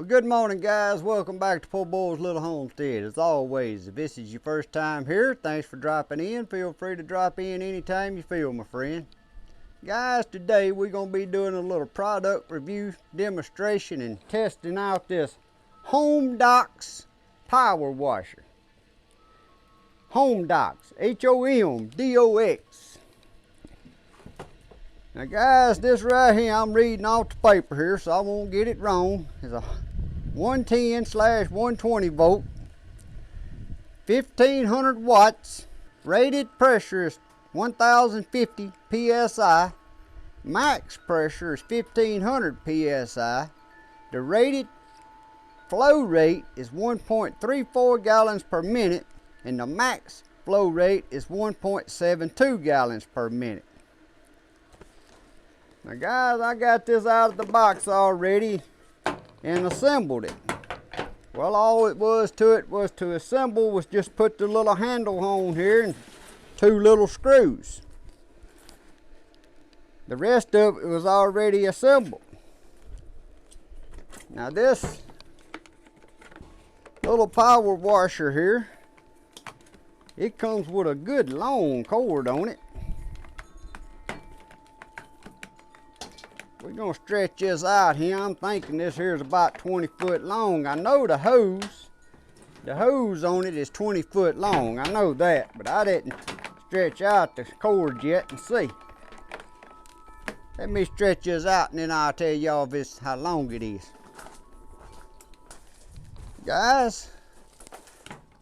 Well, good morning, guys. Welcome back to Poor Boy's Little Homestead. As always, if this is your first time here, thanks for dropping in. Feel free to drop in anytime you feel, my friend. Guys, today we're going to be doing a little product review, demonstration, and testing out this Homdox power washer. Homdox, H-O-M-D-O-X. Now guys, this right here, I'm reading off the paper here, so I won't get it wrong. It's a 110/120 volt, 1500 watts, rated pressure is 1050 psi, max pressure is 1500 psi, the rated flow rate is 1.34 gallons per minute, and the max flow rate is 1.72 gallons per minute. Now guys, I got this out of the box already and assembled it. Well, all it was to assemble was just put the little handle on here and two little screws. The rest of it was already assembled. Now this little power washer here, it comes with a good long cord on it. We're gonna stretch this out here. I'm thinking this here is about 20 foot long. I know the hose on it is 20 foot long. I know that, but I didn't stretch out the cord yet and see. Let me stretch this out and then I'll tell y'all how long it is. Guys,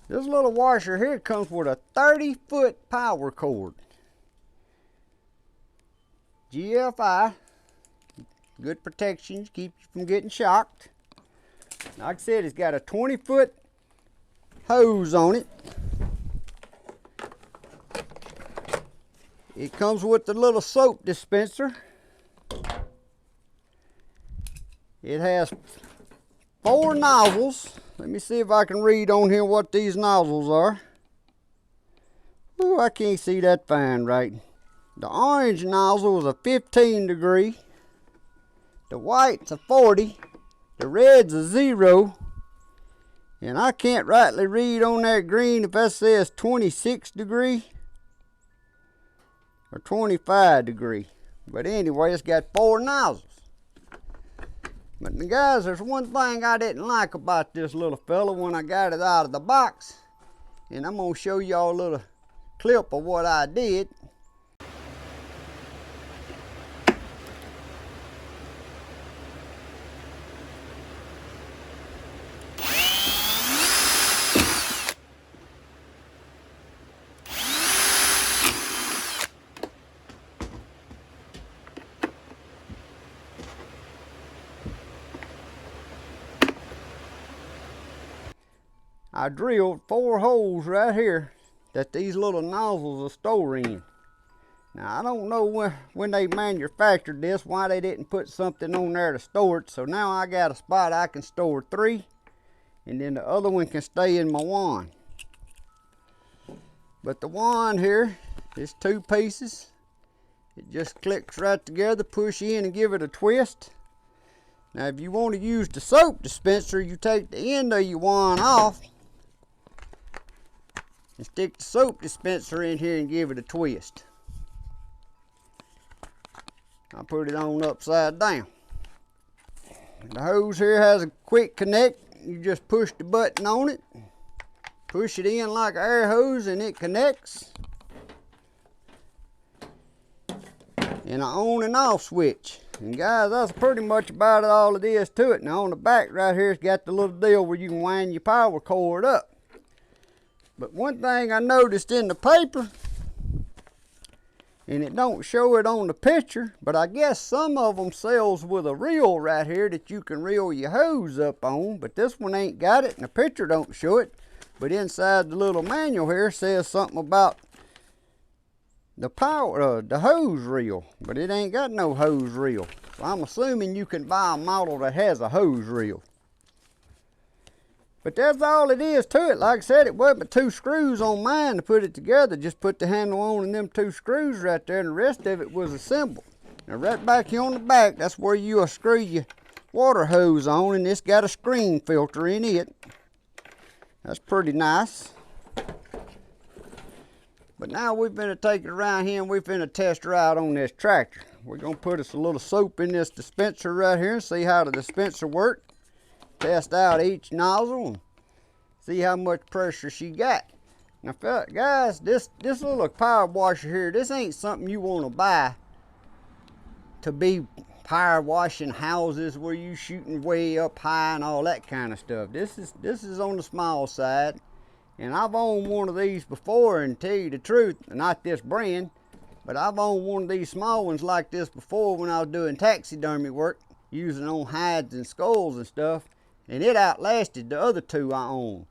this little washer here comes with a 30-foot power cord. GFI. Good protection, keep you from getting shocked. Like I said, it's got a 20-foot hose on it. It comes with the little soap dispenser. It has 4 nozzles. Let me see if I can read on here what these nozzles are. Oh, I can't see that fine right. The orange nozzle is a 15 degree. The white's a 40, the red's a 0, and I can't rightly read on that green if that says 26 degree or 25 degree. But anyway, it's got 4 nozzles. But guys, there's one thing I didn't like about this little fella when I got it out of the box, and I'm gonna show y'all a little clip of what I did. I drilled 4 holes right here that these little nozzles will store in. Now I don't know when they manufactured this, why they didn't put something on there to store it. So now I got a spot I can store 3, and then the other one can stay in my wand. But the wand here is 2 pieces. It just clicks right together, push in and give it a twist. Now if you want to use the soap dispenser, you take the end of your wand off and stick the soap dispenser in here and give it a twist. I put it on upside down. The hose here has a quick connect. You just push the button on it, push it in like an air hose, and it connects. And an on and off switch. And guys, that's pretty much about all it is to it. Now on the back right here, it's got the little deal where you can wind your power cord up. But one thing I noticed in the paper, and it don't show it on the picture, but I guess some of them sells with a reel right here that you can reel your hose up on, but this one ain't got it and the picture don't show it. But inside the little manual here says something about the the hose reel, but it ain't got no hose reel. So I'm assuming you can buy a model that has a hose reel. But that's all it is to it. Like I said, it wasn't but 2 screws on mine to put it together. Just put the handle on and them 2 screws right there, and the rest of it was assembled. Now right back here on the back, that's where you'll screw your water hose on, and it's got a screen filter in it. That's pretty nice. But now we're finna take it around here and we're finna test her out on this tractor. We're gonna put us a little soap in this dispenser right here and see how the dispenser works. Test out each nozzle and see how much pressure she got. Now guys, this little power washer here, this ain't something you wanna buy to be power washing houses where you shooting way up high and all that kind of stuff. This is on the small side. And I've owned one of these before, and tell you the truth, not this brand, but I've owned one of these small ones like this before when I was doing taxidermy work, using on hides and skulls and stuff, and it outlasted the other two I owned.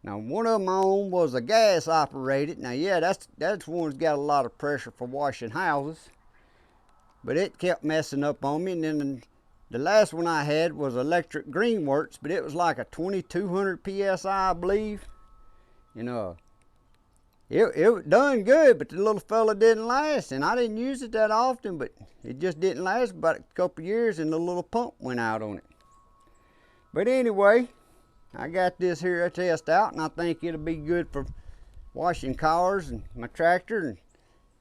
Now, one of them I owned was a gas operated. Now, yeah, that's one that's got a lot of pressure for washing houses, but it kept messing up on me. And then the last one I had was electric Greenworks, but it was like a 2200 psi, I believe. You know, it done good, but the little fella didn't last, and I didn't use it that often, but it just didn't last about a couple years, and the little pump went out on it. But anyway, I got this here to test out, and I think it'll be good for washing cars and my tractor, and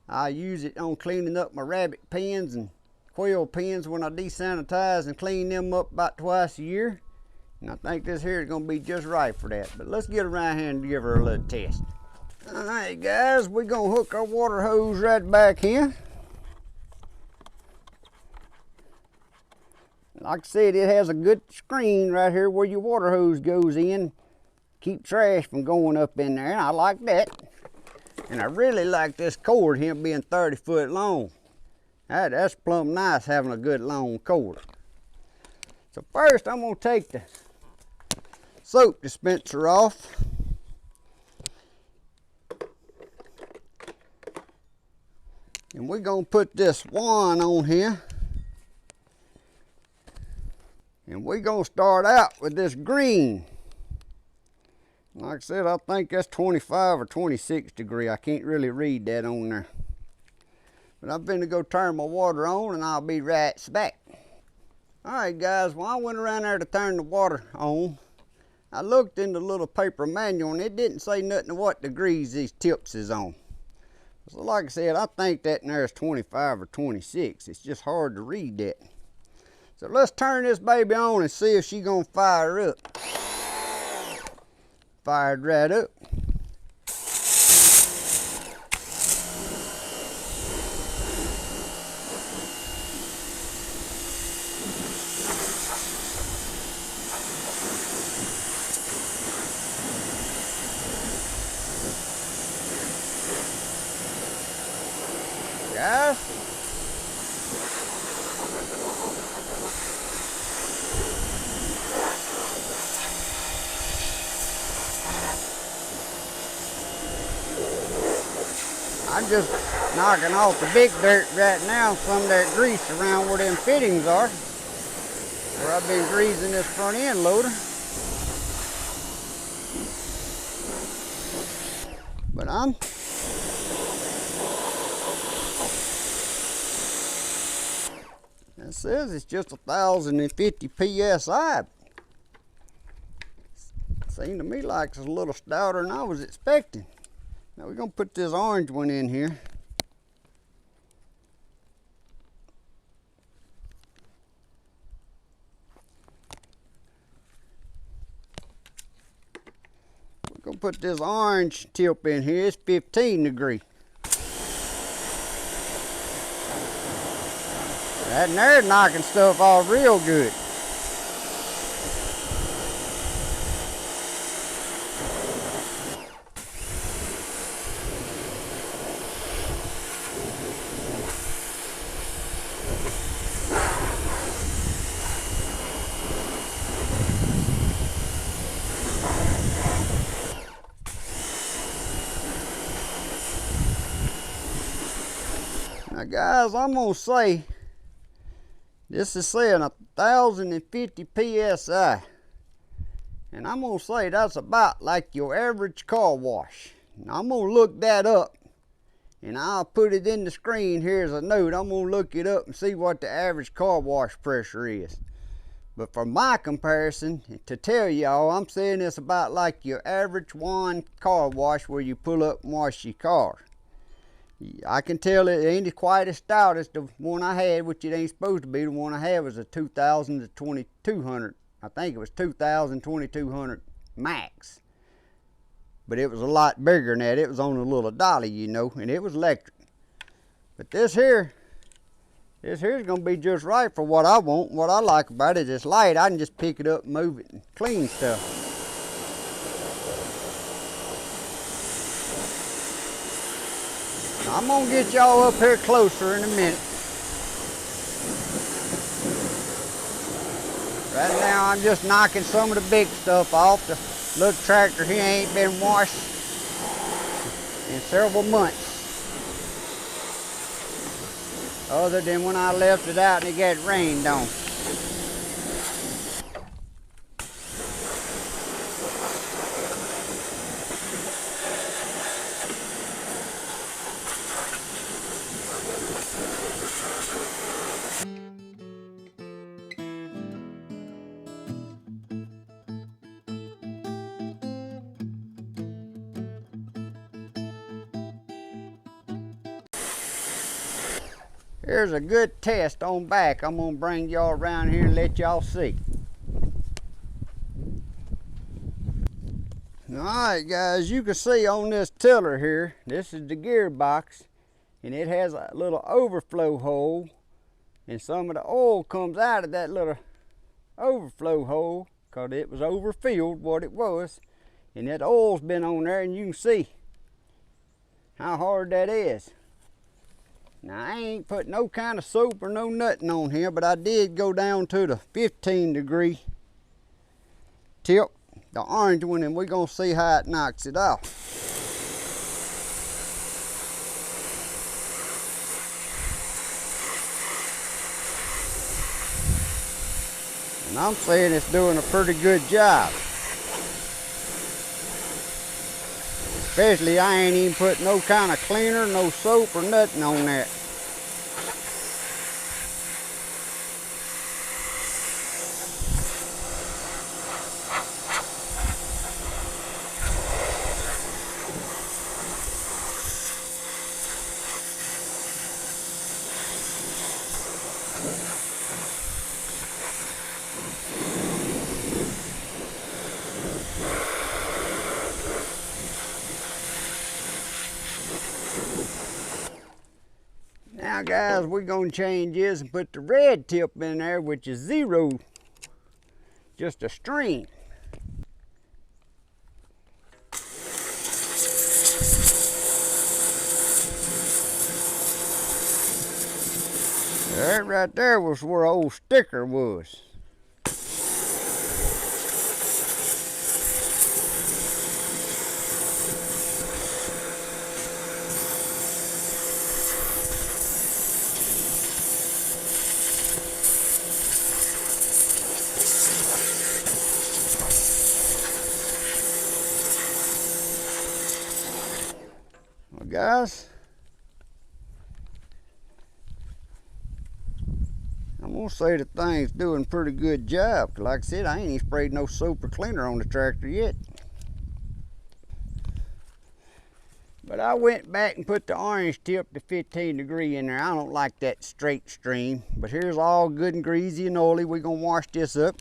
I use it on cleaning up my rabbit pens and quail pens when I desanitize and clean them up about twice a year. And I think this here is going to be just right for that. But let's get around here and give her a little test. All right, guys, we're going to hook our water hose right back here. Like I said, it has a good screen right here where your water hose goes in. Keep trash from going up in there, and I like that. And I really like this cord here being 30 foot long. That's plumb nice having a good long cord. So first, I'm going to take the soap dispenser off. And we're going to put this wand on here. And we're going to start out with this green. Like I said, I think that's 25 or 26 degree. I can't really read that on there. But I'm going to go turn my water on, and I'll be right back. Alright guys, when I went around there to turn the water on, I looked in the little paper manual, and it didn't say nothing of what degrees these tips is on. So like I said, I think that in there is 25 or 26. It's just hard to read that. So let's turn this baby on and see if she's gonna fire up. Fired right up. Guys, I'm just knocking off the big dirt right now, some of that grease around where them fittings are, where I've been greasing this front end loader. But it says it's just 1,050 psi. Seemed to me like it's a little stouter than I was expecting. Now we're going to put this orange one in here. We're going to put this orange tip in here. It's 15 degrees. That and there's knocking stuff off real good. Now guys, I'm gonna say, this is saying 1,050 psi, and I'm gonna say that's about like your average car wash. Now I'm gonna look that up, and I'll put it in the screen here as a note. I'm gonna look it up and see what the average car wash pressure is. But for my comparison, to tell y'all, I'm saying it's about like your average wand car wash where you pull up and wash your car. I can tell it ain't quite as stout as the one I had, which it ain't supposed to be. The one I had was a 2000 to 2200. I think it was 2000, 2200 max. But it was a lot bigger than that. It was on a little dolly, you know, and it was electric. But this here's gonna be just right for what I want. What I like about it is it's light. I can just pick it up and move it and clean stuff. Now, I'm gonna get y'all up here closer in a minute. Right now I'm just knocking some of the big stuff off. The little tractor here ain't been washed in several months. Other than when I left it out and it got rained on. Here's a good test on back. I'm gonna bring y'all around here and let y'all see. Alright guys, you can see on this tiller here, this is the gearbox, and it has a little overflow hole, and some of the oil comes out of that little overflow hole because it was overfilled what it was, and that oil's been on there, and you can see how hard that is. Now I ain't put no kind of soap or no nothing on here, but I did go down to the 15-degree tip, the orange one, and we're gonna see how it knocks it off. And I'm saying it's doing a pretty good job. Especially I ain't even put no kind of cleaner, no soap or nothing on that. Now guys, we're going to change this and put the red tip in there, which is 0, just a string. That right there was where old sticker was. Guys, I'm gonna say the thing's doing a pretty good job. Like I said, I ain't even sprayed no soap or cleaner on the tractor yet. But I went back and put the orange tip to 15-degree in there. I don't like that straight stream, but here's all good and greasy and oily. We're gonna wash this up.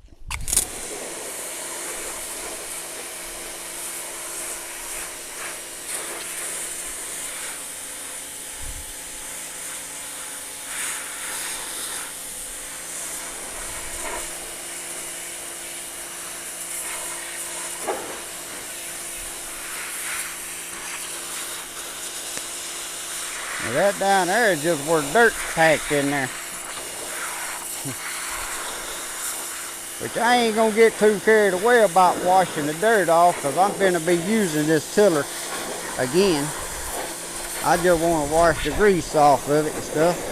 Now that down there is just where dirt's packed in there. Which I ain't gonna get too carried away about washing the dirt off, because I'm gonna be using this tiller again. I just want to wash the grease off of it and stuff.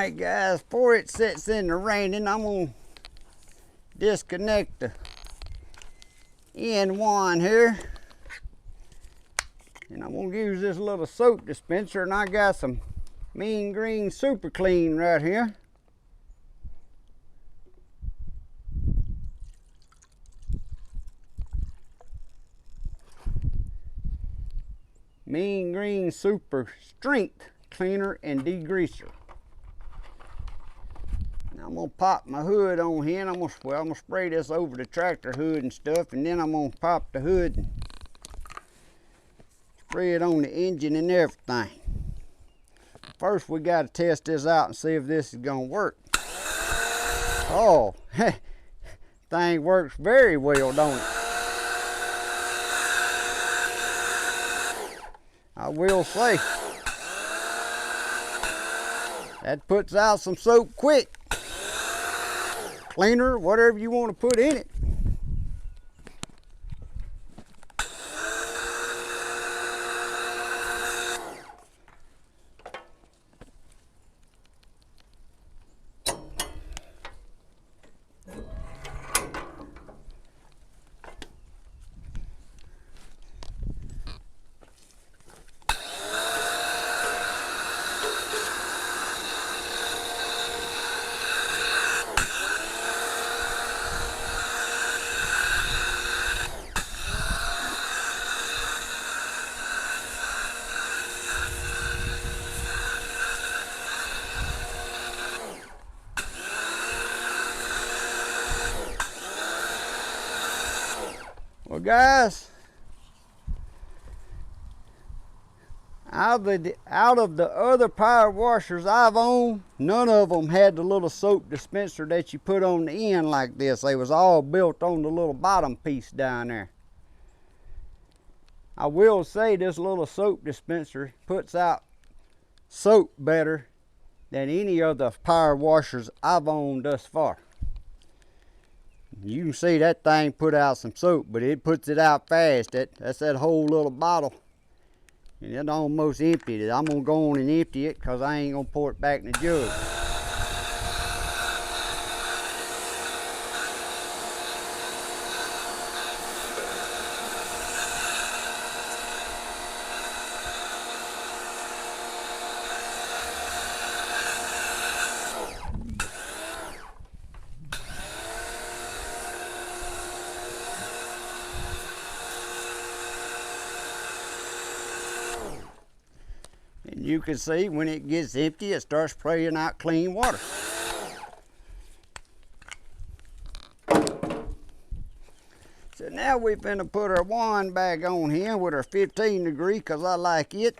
Alright guys, before it sets in the raining, I'm going to disconnect the end one here. And I'm going to use this little soap dispenser, and I got some Mean Green Super Clean right here. Mean Green Super Strength Cleaner and Degreaser. Now I'm going to pop my hood on here, and I'm going to spray this over the tractor hood and stuff, and then I'm going to pop the hood and spray it on the engine and everything. First we got to test this out and see if this is going to work. Oh, thing works very well, don't it? I will say, that puts out some soap quick. Cleaner, whatever you want to put in it. Well guys, out of the other power washers I've owned, none of them had the little soap dispenser that you put on the end like this. They was all built on the little bottom piece down there. I will say this little soap dispenser puts out soap better than any of the power washers I've owned thus far. You can see that thing put out some soap, but it puts it out fast. That's that whole little bottle. And it almost emptied it. I'm going to go on and empty it because I ain't going to pour it back in the jug. And you can see when it gets empty, it starts spraying out clean water. So now we're finna put our wand back on here with our 15 degree because I like it.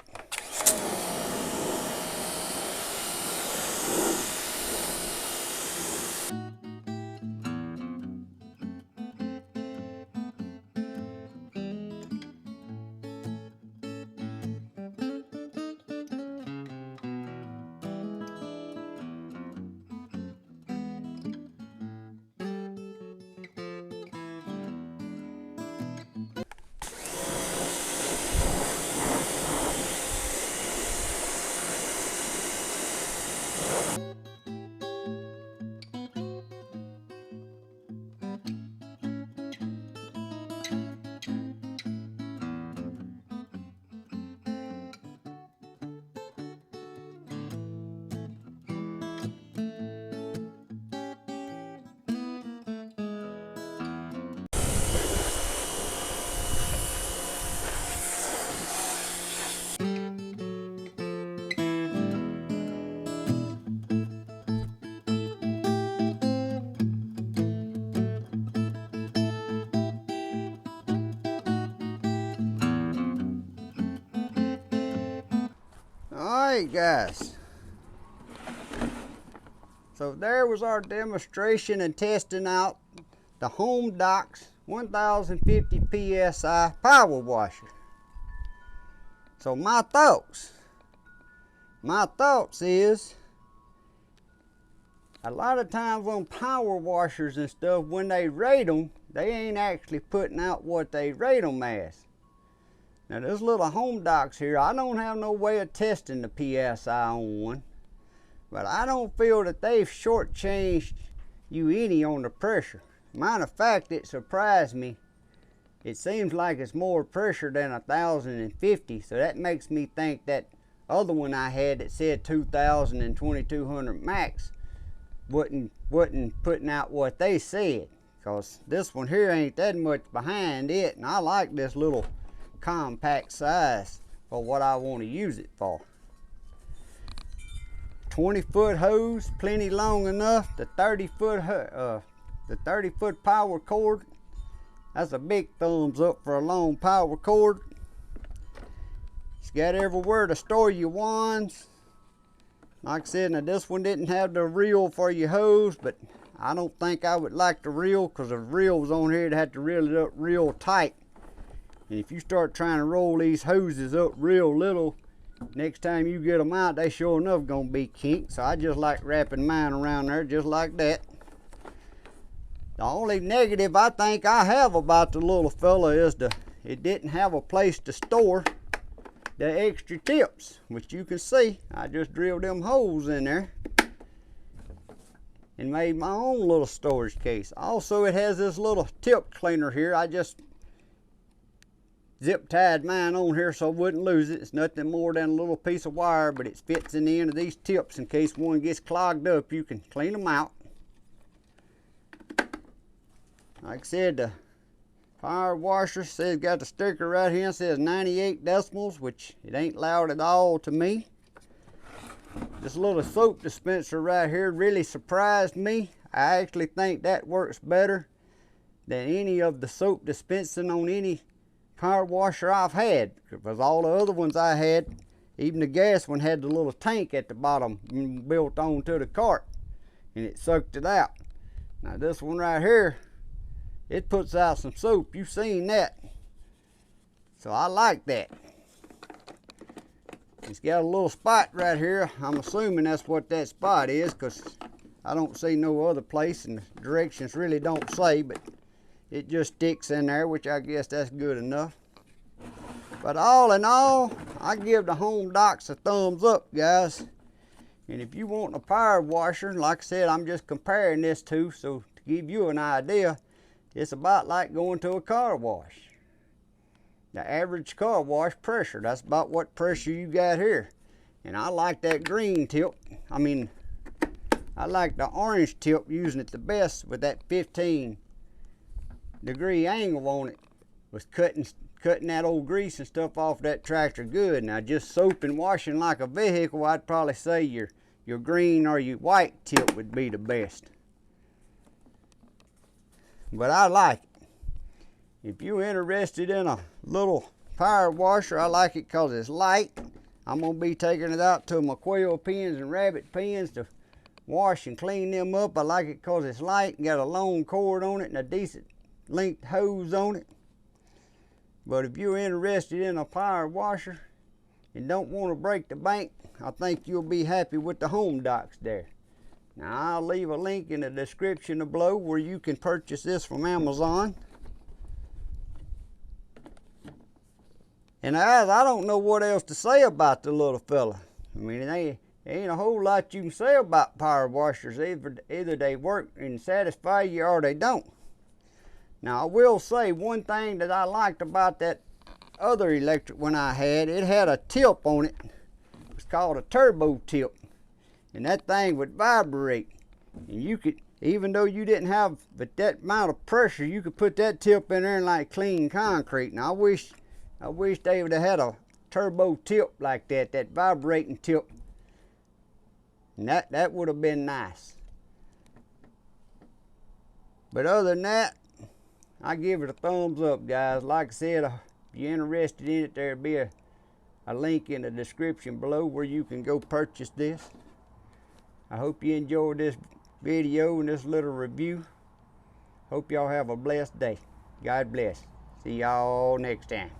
Alright guys, so there was our demonstration and testing out the Homdox 1050 PSI power washer. So my thoughts is, a lot of times on power washers and stuff, when they rate them, they ain't actually putting out what they rate them as. Now this little Homdox here, I don't have no way of testing the PSI on one, but I don't feel that they've shortchanged you any on the pressure. Matter of fact, it surprised me. It seems like it's more pressure than 1,050, so that makes me think that other one I had that said 2,000 and 2,200 max wasn't putting out what they said, because this one here ain't that much behind it, and I like this little compact size for what I want to use it for. 20-foot hose, plenty long enough. The 30-foot power cord, that's a big thumbs up for a long power cord. It's got everywhere to store your wands. Like I said, now this one didn't have the reel for your hose, but I don't think I would like the reel, because the reel was on here to have to reel it up real tight. And if you start trying to roll these hoses up real little, next time you get them out, they sure enough gonna be kinked. So I just like wrapping mine around there just like that. The only negative I think I have about the little fella is it didn't have a place to store the extra tips, which you can see. I just drilled them holes in there and made my own little storage case. Also, it has this little tip cleaner here. I just zip tied mine on here so I wouldn't lose it. It's nothing more than a little piece of wire, but it fits in the end of these tips in case one gets clogged up. You can clean them out. Like I said, the power washer says, got the sticker right here, says 98 decibels, which it ain't loud at all to me. This little soap dispenser right here really surprised me. I actually think that works better than any of the soap dispensing on any power washer I've had, because all the other ones I had, even the gas one, had the little tank at the bottom built onto the cart, and it sucked it out. Now this one right here, it puts out some soap. You've seen that. So I like that. It's got a little spot right here. I'm assuming that's what that spot is, because I don't see no other place, and the directions really don't say, but it just sticks in there, which I guess that's good enough. But all in all, I give the Homdox a thumbs up, guys. And if you want a power washer, like I said, I'm just comparing this to, so to give you an idea, it's about like going to a car wash. The average car wash pressure, that's about what pressure you got here. And I like that green tip. I like the orange tip, using it the best with that 15-degree angle on it. Was cutting that old grease and stuff off that tractor good. Now just soap and washing like a vehicle, I'd probably say your green or your white tip would be the best. But I like it. If you're interested in a little power washer, I like it because it's light. I'm going to be taking it out to my quail pens and rabbit pens to wash and clean them up. I like it because it's light and got a long cord on it and a decent length hose on it. But if you're interested in a power washer and don't want to break the bank, I think you'll be happy with the Homdox there. Now I'll leave a link in the description below where you can purchase this from Amazon. And guys, I don't know what else to say about the little fella. I mean, there ain't a whole lot you can say about power washers. Either they work and satisfy you or they don't. Now I will say one thing that I liked about that other electric one I had, it had a tip on it. It's called a turbo tip. And that thing would vibrate. And you could, even though you didn't have that amount of pressure, you could put that tip in there and like clean concrete. Now I wish they would have had a turbo tip like that vibrating tip. And that would have been nice. But other than that, I give it a thumbs up, guys. Like I said, if you're interested in it, there'll be a link in the description below where you can go purchase this. I hope you enjoyed this video and this little review. Hope y'all have a blessed day. God bless. See y'all next time.